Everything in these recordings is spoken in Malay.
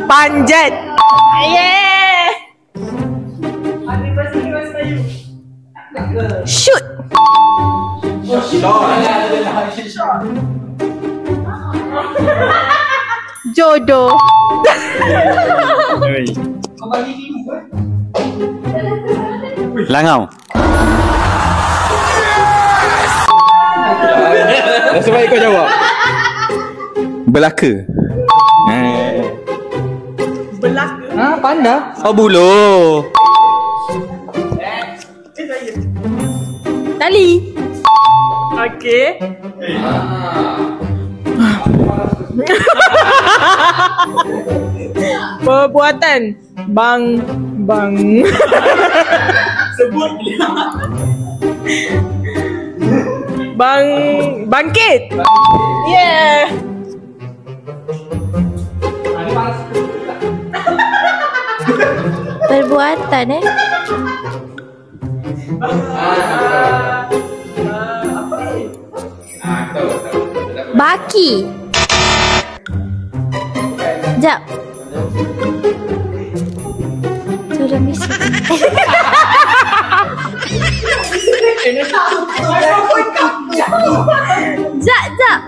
Panjat. Yeah. Shoot. Jodoh. Langau. Nasib baik kau jawab. Belaka. Belaka. Panda. Oh, buluh. Tali. Okey. Perbuatan. Bang. Sebut dia. Bangkit. Yeah. Perbuatan Baki. Jap. Sudah misi. Jap.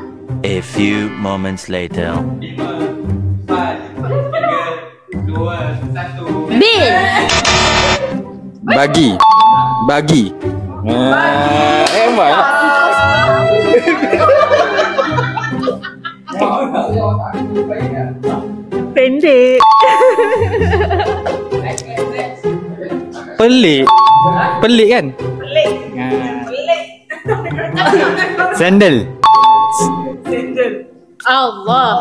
A few moments later. 5, 4, 3, 2, 1. Bil. Bagi. Emang. Pendek. Pelik kan? Pelik. Sandal. Allah.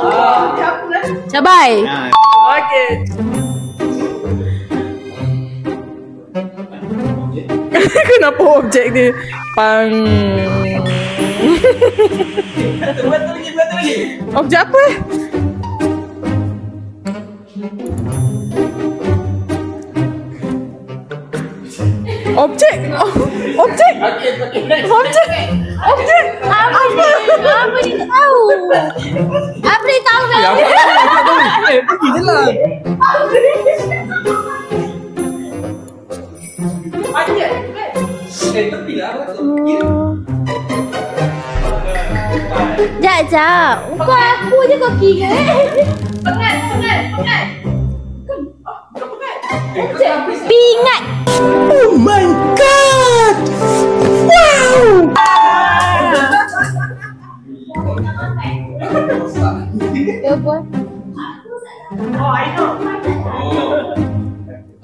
Cabai. Okey. Kenapa objek dia? Objek apa? Objek. Apa dia tahu? Apa dia tahu? Pergi je lah. Jap. Kau aku je kau kira. Pengat. Pingat. Oh my god! Wow! Ya boy. Oh, I know.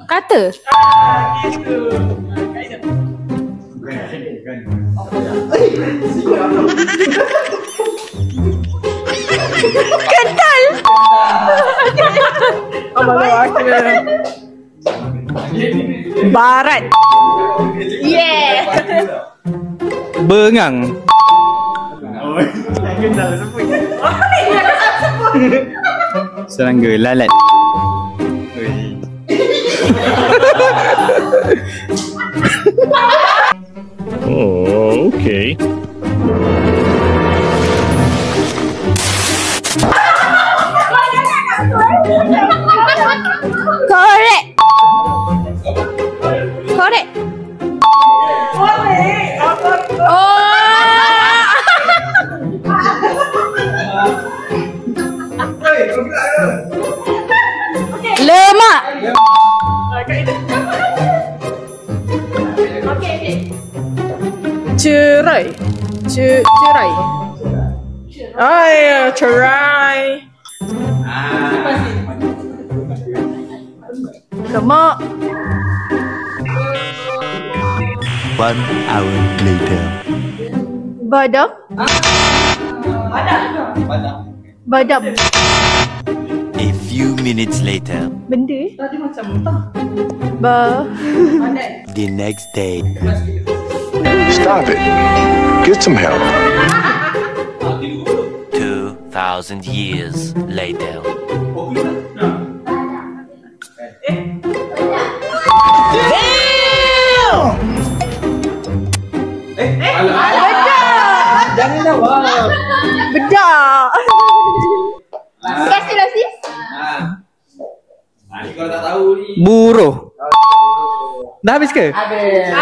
Kata. Gitu. Kental. Barat. Yeah. Bengang. Serangga, lalat. Oh, okay. Korek. Lemak. Cerai. Cerai. Lemak. 1 hour later. Badam. Badam. A few minutes later. Benda. Tadi macam entah. The next day. Stop it. Get some help. 2,000 years later. Jangan jawab. Bedak. Kasih sis. Ni kalau tak tahu ni. Buruh. Dah habis ke? Habis.